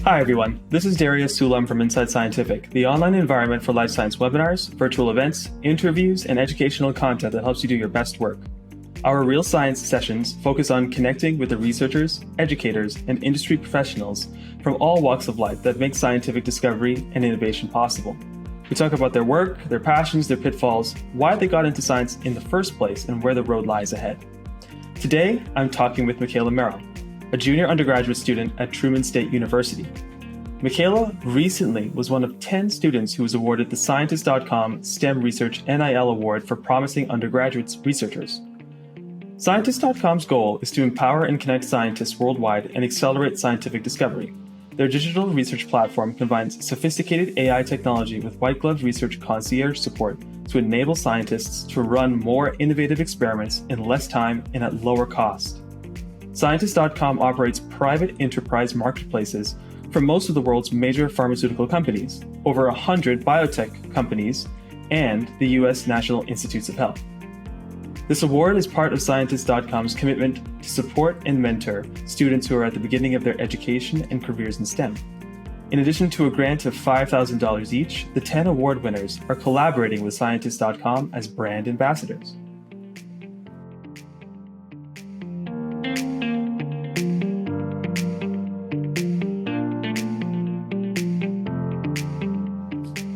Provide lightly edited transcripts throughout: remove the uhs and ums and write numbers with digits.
Hi, everyone. This is Darius Sulam from Inside Scientific, the online environment for life science webinars, virtual events, interviews, and educational content that helps you do your best work. Our Real Science sessions focus on connecting with the researchers, educators, and industry professionals from all walks of life that make scientific discovery and innovation possible. We talk about their work, their passions, their pitfalls, why they got into science in the first place, and where the road lies ahead. Today, I'm talking with Micaela Merrill, a junior undergraduate student at Truman State University. Micaela recently was one of 10 students who was awarded the Scientist.com STEM Research NIL Award for promising undergraduate researchers. Scientist.com's goal is to empower and connect scientists worldwide and accelerate scientific discovery. Their digital research platform combines sophisticated AI technology with white-glove research concierge support to enable scientists to run more innovative experiments in less time and at lower cost. Scientist.com operates private enterprise marketplaces for most of the world's major pharmaceutical companies, over 100 biotech companies, and the U.S. National Institutes of Health. This award is part of Scientist.com's commitment to support and mentor students who are at the beginning of their education and careers in STEM. In addition to a grant of $5,000 each, the 10 award winners are collaborating with Scientist.com as brand ambassadors.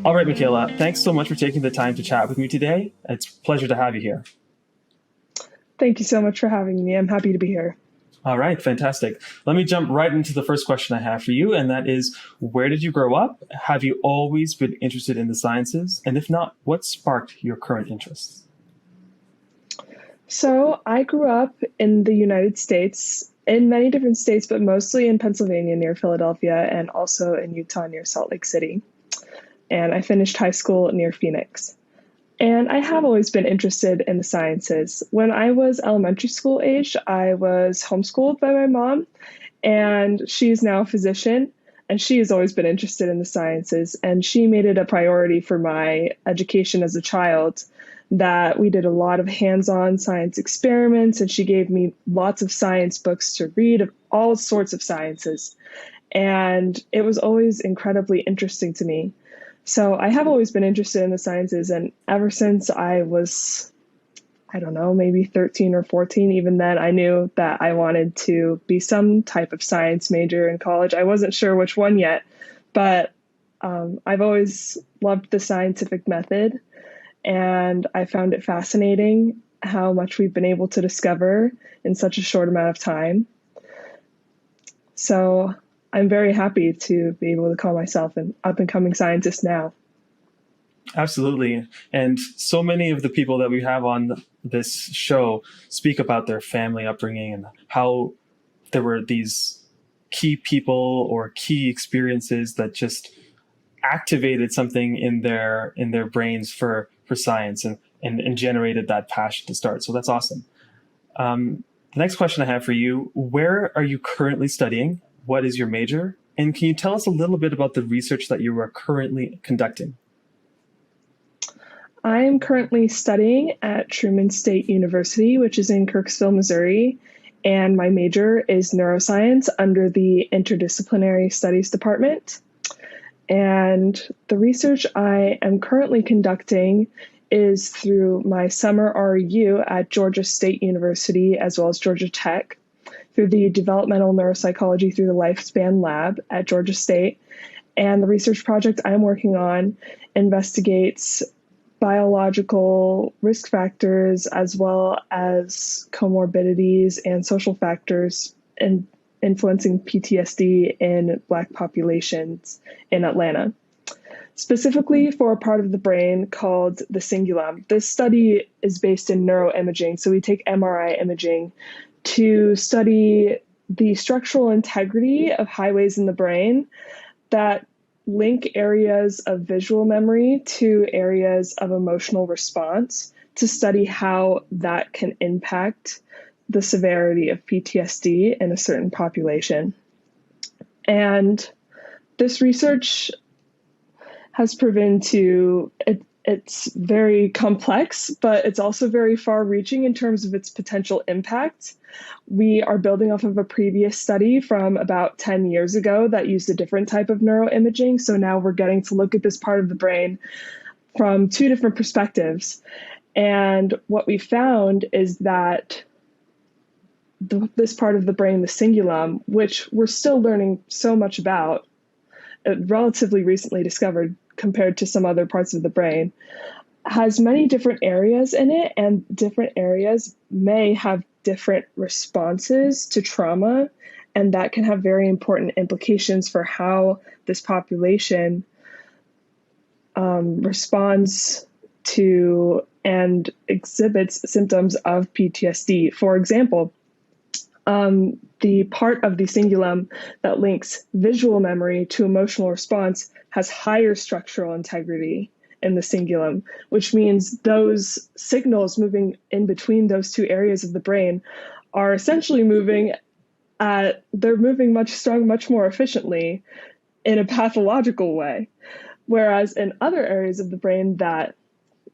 All right, Micaela, thanks so much for taking the time to chat with me today. It's a pleasure to have you here. Thank you so much for having me. I'm happy to be here. All right, fantastic. Let me jump right into the first question I have for you, and that is, where did you grow up? Have you always been interested in the sciences? And if not, what sparked your current interests? So I grew up in the United States, in many different states, but mostly in Pennsylvania near Philadelphia, and also in Utah near Salt Lake City. And I finished high school near Phoenix. And I have always been interested in the sciences. When I was elementary school age, I was homeschooled by my mom, and she's now a physician, and she has always been interested in the sciences. And she made it a priority for my education as a child that we did a lot of hands-on science experiments, and she gave me lots of science books to read of all sorts of sciences. And it was always incredibly interesting to me. So I have always been interested in the sciences, and ever since I was, maybe 13 or 14, even then I knew that I wanted to be some type of science major in college. I wasn't sure which one yet, but I've always loved the scientific method, and I found it fascinating how much we've been able to discover in such a short amount of time. So I'm very happy to be able to call myself an up-and-coming scientist now. Absolutely. And so many of the people that we have on this show speak about their family upbringing and how there were these key people or key experiences that just activated something in their brains for science and generated that passion to start. So that's awesome. The next question I have for you, where are you currently studying? What is your major? And can you tell us a little bit about the research that you are currently conducting? I am currently studying at Truman State University, which is in Kirksville, Missouri, and my major is neuroscience under the Interdisciplinary Studies Department. And the research I am currently conducting is through my summer RU at Georgia State University, as well as Georgia Tech, through the Developmental Neuropsychology Through the Lifespan Lab at Georgia State. And the research project I'm working on investigates biological risk factors as well as comorbidities and social factors influencing PTSD in Black populations in Atlanta, specifically for a part of the brain called the cingulum. This study is based in neuroimaging, so we take MRI imaging to study the structural integrity of highways in the brain that link areas of visual memory to areas of emotional response to study how that can impact the severity of PTSD in a certain population. And this research has proven to It's very complex, but it's also very far-reaching in terms of its potential impact. We are building off of a previous study from about 10 years ago that used a different type of neuroimaging. So now we're getting to look at this part of the brain from two different perspectives. And what we found is that this part of the brain, the cingulum, which we're still learning so much about, relatively recently discovered compared to some other parts of the brain, has many different areas in it, and different areas may have different responses to trauma, and that can have very important implications for how this population responds to and exhibits symptoms of PTSD. For example, the part of the cingulum that links visual memory to emotional response has higher structural integrity in the cingulum, which means those signals moving in between those two areas of the brain are essentially they're moving much more efficiently in a pathological way. Whereas in other areas of the brain that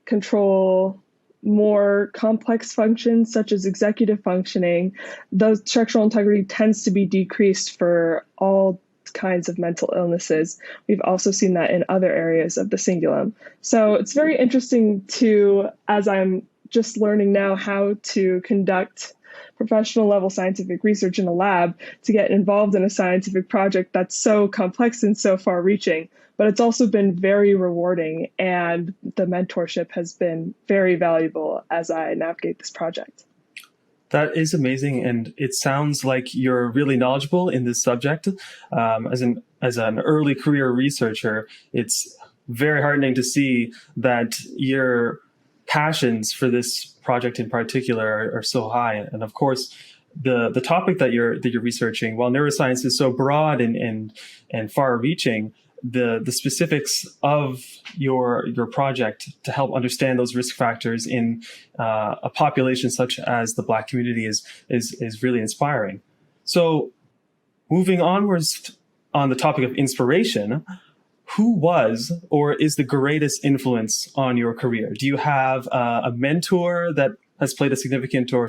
control more complex functions, such as executive functioning, the structural integrity tends to be decreased for all kinds of mental illnesses. We've also seen that in other areas of the cingulum. So it's very interesting as I'm just learning now how to conduct professional level scientific research in a lab, to get involved in a scientific project that's so complex and so far reaching. But it's also been very rewarding, and the mentorship has been very valuable as I navigate this project. That is amazing, and it sounds like you're really knowledgeable in this subject. As an early career researcher, it's very heartening to see that your passions for this project in particular are so high. And of course, the topic that you're researching, while neuroscience is so broad and far-reaching, the specifics of your project to help understand those risk factors in a population such as the Black community is really inspiring. So moving onwards on the topic of inspiration, who was or is the greatest influence on your career? Do you have a mentor that has played a significant or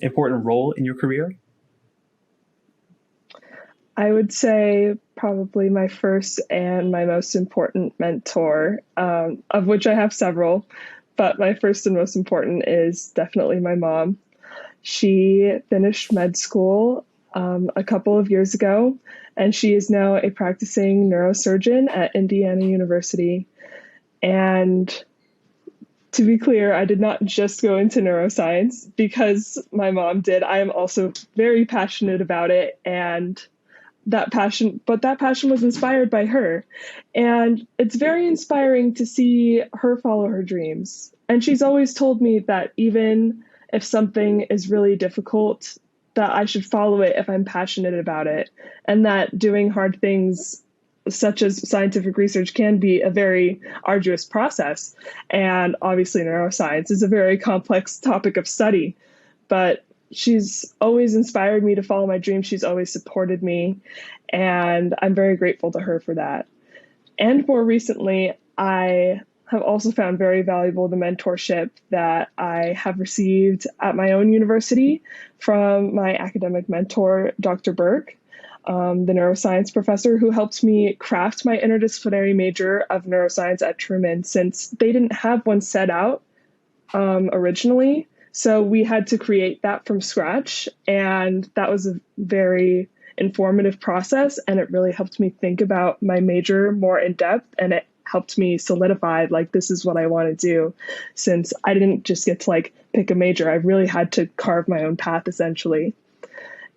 important role in your career? I would say probably my first and my most important mentor, of which I have several, but my first and most important is definitely my mom. She finished med school a couple of years ago, and she is now a practicing neurosurgeon at Indiana University. And to be clear, I did not just go into neuroscience because my mom did. I am also very passionate about it, and that passion was inspired by her. And it's very inspiring to see her follow her dreams. And she's always told me that even if something is really difficult, that I should follow it if I'm passionate about it. And that doing hard things such as scientific research can be a very arduous process. And obviously neuroscience is a very complex topic of study, but she's always inspired me to follow my dreams. She's always supported me, and I'm very grateful to her for that. And more recently, I have also found very valuable the mentorship that I have received at my own university from my academic mentor, Dr. Burke, the neuroscience professor who helped me craft my interdisciplinary major of neuroscience at Truman, since they didn't have one set out originally. So we had to create that from scratch, and that was a very informative process, and it really helped me think about my major more in depth, and it helped me solidify, like, this is what I want to do, since I didn't just get to pick a major. I really had to carve my own path, essentially.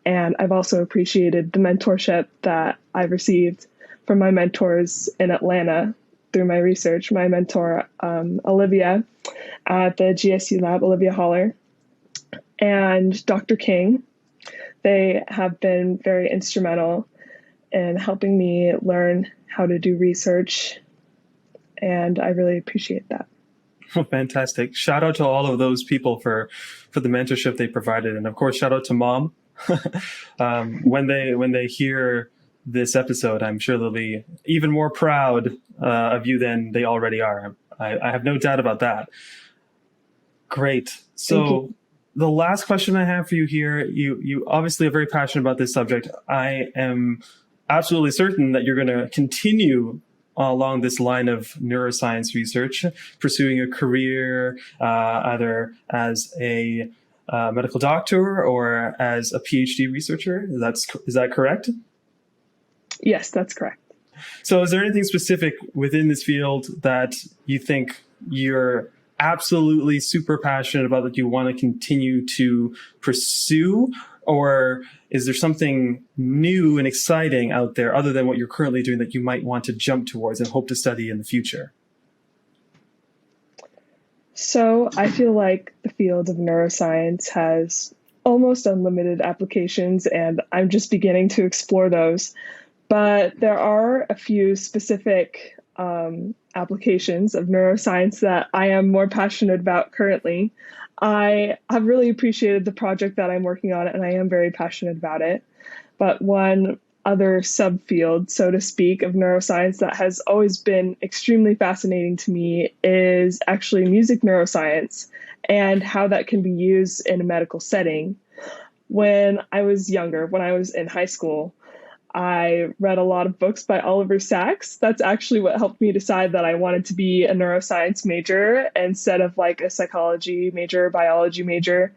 And I've also appreciated the mentorship that I've received from my mentors in Atlanta through my research. My mentor, Olivia, at the GSU lab, Olivia Haller, and Dr. King. They have been very instrumental in helping me learn how to do research, and I really appreciate that. Oh, fantastic. Shout out to all of those people for the mentorship they provided. And of course, shout out to Mom. When they hear this episode, I'm sure they'll be even more proud of you than they already are. I have no doubt about that. Great. So the last question I have for you here, you obviously are very passionate about this subject. I am absolutely certain that you're going to continue along this line of neuroscience research, pursuing a career either as a medical doctor or as a PhD researcher. Is that correct? Yes, that's correct. So is there anything specific within this field that you think you're absolutely super passionate about that you want to continue to pursue? Or is there something new and exciting out there other than what you're currently doing that you might want to jump towards and hope to study in the future? So I feel like the field of neuroscience has almost unlimited applications, and I'm just beginning to explore those. But there are a few specific applications of neuroscience that I am more passionate about currently. I have really appreciated the project that I'm working on, and I am very passionate about it. But one other subfield, so to speak, of neuroscience that has always been extremely fascinating to me is actually music neuroscience and how that can be used in a medical setting. When I was younger, when I was in high school, I read a lot of books by Oliver Sacks. That's actually what helped me decide that I wanted to be a neuroscience major instead of like a psychology major, biology major.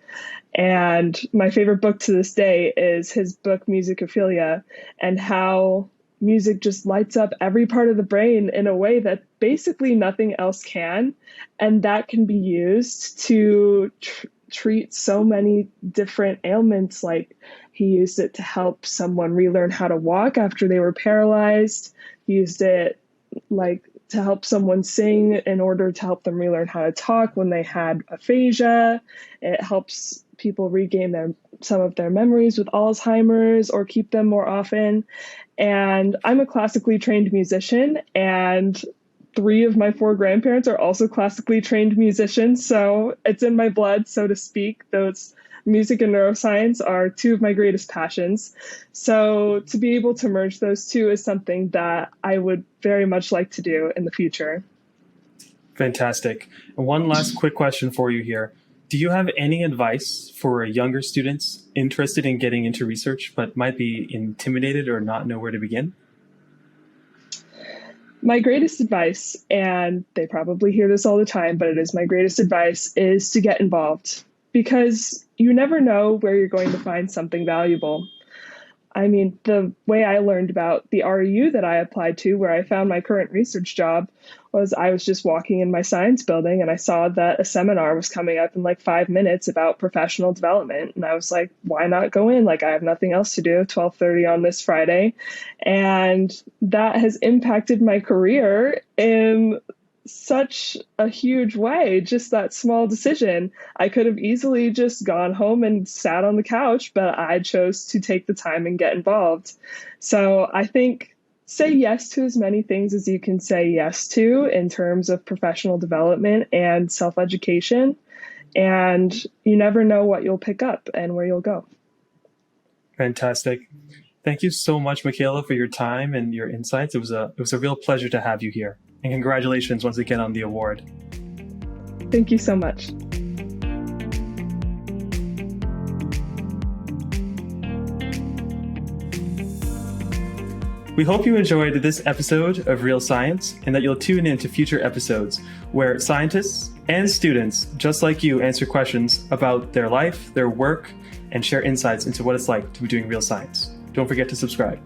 And my favorite book to this day is his book, Musicophilia, and how music just lights up every part of the brain in a way that basically nothing else can. And that can be used to treat so many different ailments. Like he used it to help someone relearn how to walk after they were paralyzed. He used it like to help someone sing in order to help them relearn how to talk when they had aphasia. It helps people regain some of their memories with Alzheimer's or keep them more often. And I'm a classically trained musician, and 3 of my 4 grandparents are also classically trained musicians. So it's in my blood, so to speak. Those music and neuroscience are 2 of my greatest passions. So to be able to merge those 2 is something that I would very much like to do in the future. Fantastic. And one last quick question for you here. Do you have any advice for younger students interested in getting into research but might be intimidated or not know where to begin? My greatest advice, and they probably hear this all the time, but it is my greatest advice, is to get involved, because you never know where you're going to find something valuable. I mean, the way I learned about the REU that I applied to, where I found my current research job, was I was just walking in my science building and I saw that a seminar was coming up in like 5 minutes about professional development. And I was like, why not go in? Like, I have nothing else to do, 12:30 on this Friday. And that has impacted my career in such a huge way, just that small decision. I could have easily just gone home and sat on the couch, but I chose to take the time and get involved. So I think say yes to as many things as you can say yes to in terms of professional development and self-education. And you never know what you'll pick up and where you'll go. Fantastic. Thank you so much, Micaela, for your time and your insights. It was a real pleasure to have you here. And congratulations once again on the award. Thank you so much. We hope you enjoyed this episode of Real Science and that you'll tune in to future episodes where scientists and students just like you answer questions about their life, their work, and share insights into what it's like to be doing real science. Don't forget to subscribe.